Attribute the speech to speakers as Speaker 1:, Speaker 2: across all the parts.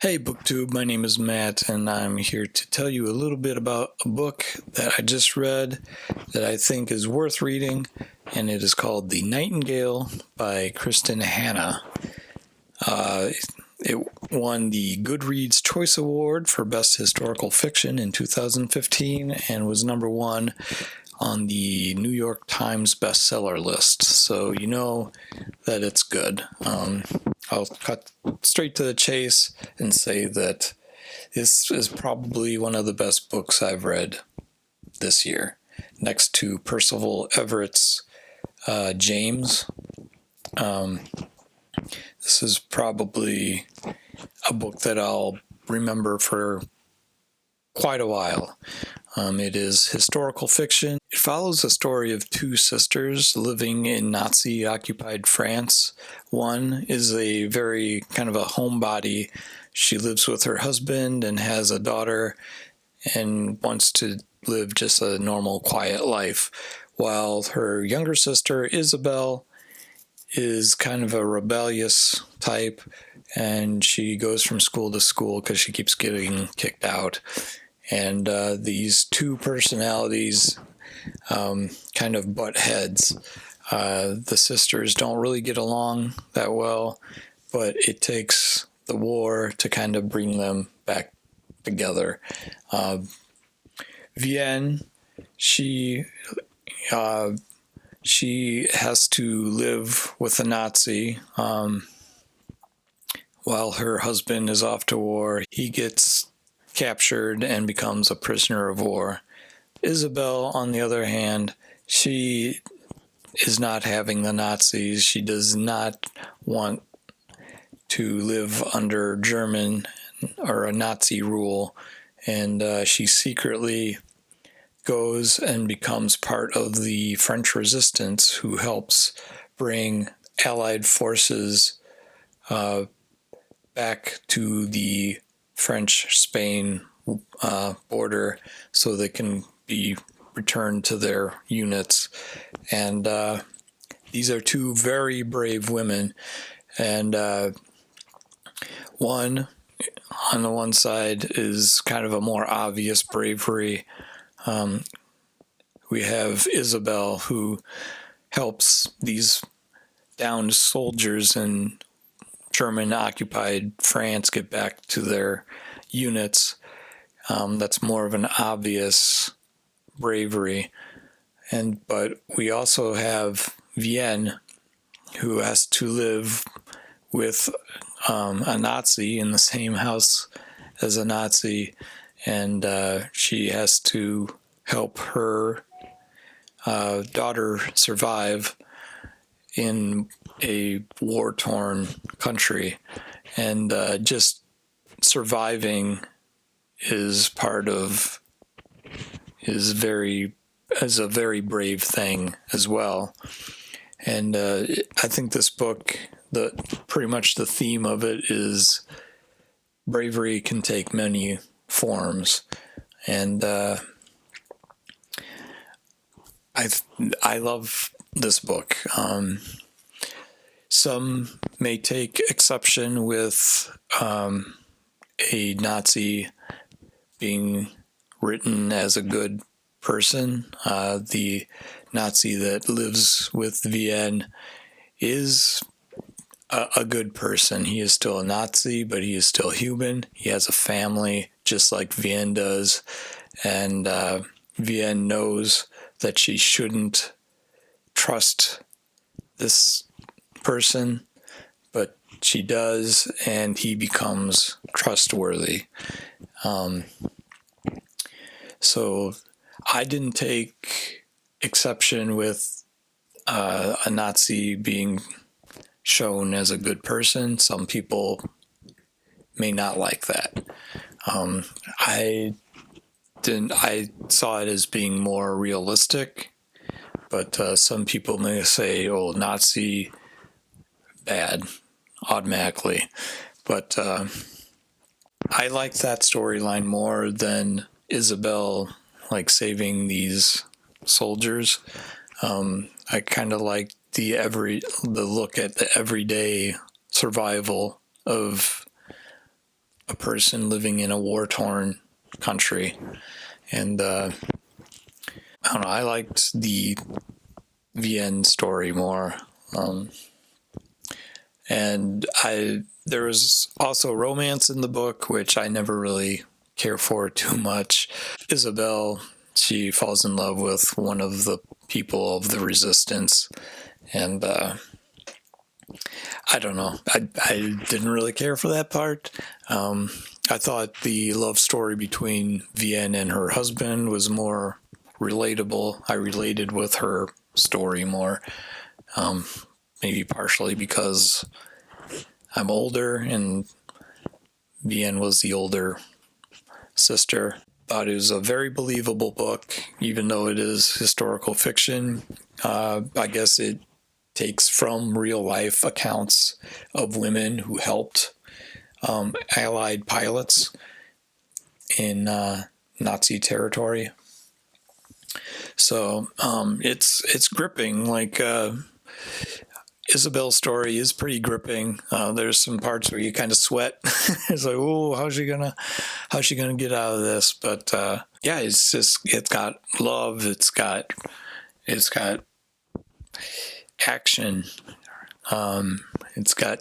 Speaker 1: Hey BookTube, my name is Matt and I'm here to tell you a little bit about a book that I just read that I think is worth reading, and it is called The Nightingale by Kristen Hanna. It won the Goodreads Choice Award for Best Historical Fiction in 2015 and was number one on the New York Times bestseller list, so you know that it's good. I'll cut straight to the chase and say that this is probably one of the best books I've read this year, next to Percival Everett's James. This is probably a book that I'll remember for quite a while. It is historical fiction. It follows the story of two sisters living in Nazi-occupied France. One is a very kind of a homebody. She lives with her husband and has a daughter and wants to live just a normal, quiet life, while her younger sister, Isabel, is kind of a rebellious type, and she goes from school to school because she keeps getting kicked out. And these two personalities kind of butt heads. The sisters don't really get along that well, but it takes the war to kind of bring them back together. Vienne, she has to live with a Nazi while her husband is off to war. He gets captured and becomes a prisoner of war. Isabel, on the other hand, she is not having the Nazis. She does not want to live under German or a Nazi rule, and she secretly goes and becomes part of the French resistance, who helps bring Allied forces back to the French-Spain border so they can be returned to their units. And these are two very brave women. And one, on the one side, is kind of a more obvious bravery. We have Isabel, who helps these downed soldiers in German-occupied France get back to their units. That's more of an obvious bravery. But we also have Vienne, who has to live with a Nazi in the same house as a Nazi, and she has to help her daughter survive in a war-torn country. And just surviving is a very brave thing as well. And I think this book, pretty much the theme of it is bravery can take many forms. And I love this book. Some may take exception with a Nazi being written as a good person. The Nazi that lives with Vienne is a good person. He is still a Nazi, but he is still human. He has a family, just like Vienne does. And Vienne knows that she shouldn't trust this person, but she does, and he becomes trustworthy. So I didn't take exception with a Nazi being shown as a good person. Some people may not like that. I saw it as being more realistic, but some people may say, oh, Nazi bad automatically. But I like that storyline more than Isabel saving these soldiers. I kind of like the look at the everyday survival of a a person living in a war-torn country. And I don't know, I liked the Vienne story more. And there was also romance in the book, which I never really care for too much. Isabel, she falls in love with one of the people of the resistance, and I don't know. I didn't really care for that part. I thought the love story between Vienne and her husband was more relatable. I related with her story more, maybe partially because I'm older and Vienne was the older sister. Thought it was a very believable book, even though it is historical fiction. I guess it takes from real life accounts of women who helped Allied pilots in Nazi territory. So it's gripping. Like Isabel's story is pretty gripping. There's some parts where you kind of sweat. It's like, oh, how's she gonna get out of this? But yeah, it's got love. It's got action. It's got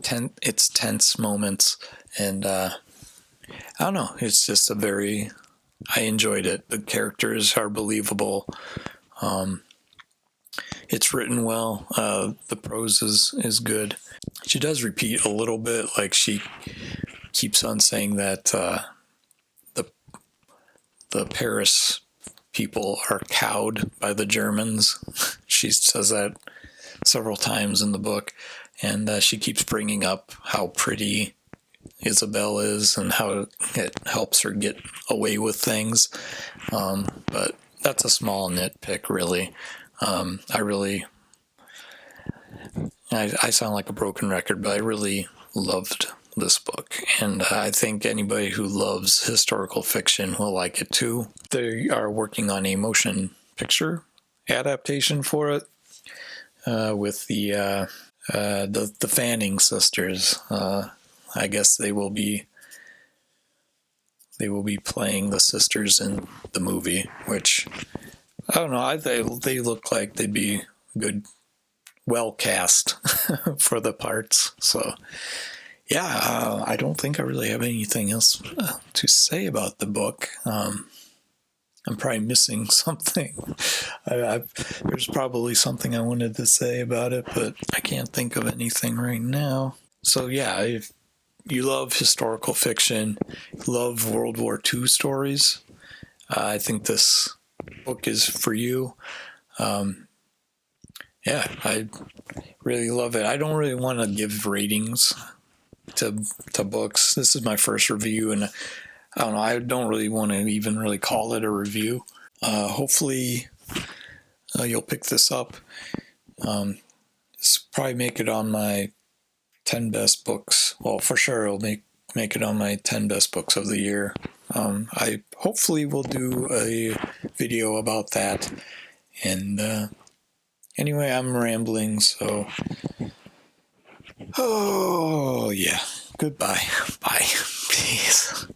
Speaker 1: tense moments, and I don't know. It's just I enjoyed it. The characters are believable. It's written well. The prose is good. She does repeat a little bit, like she keeps on saying that the Paris people are cowed by the Germans. She says that several times in the book, and she keeps bringing up how pretty Isabel is and how it helps her get away with things. But that's a small nitpick, really. I sound like a broken record, but I really loved this book, and I think anybody who loves historical fiction will like it too. They are working on a motion picture adaptation for it with the Fanning sisters. I guess they will be playing the sisters in the movie, which I don't know. They look like they'd be good, well cast for the parts. So yeah, I don't think I really have anything else to say about the book. I'm probably missing something. There's probably something I wanted to say about it, but I can't think of anything right now. So yeah, if you love historical fiction, love World War II stories, I think this book is for you. Yeah, I really love it. I don't really want to give ratings to books. This is my first review, and I don't know, I don't really want to even really call it a review. Hopefully you'll pick this up. This probably make it on my 10 best books. Well, for sure it'll make it on my 10 best books of the year. I hopefully will do a video about that. And anyway, I'm rambling, so oh yeah, goodbye. Bye. Peace.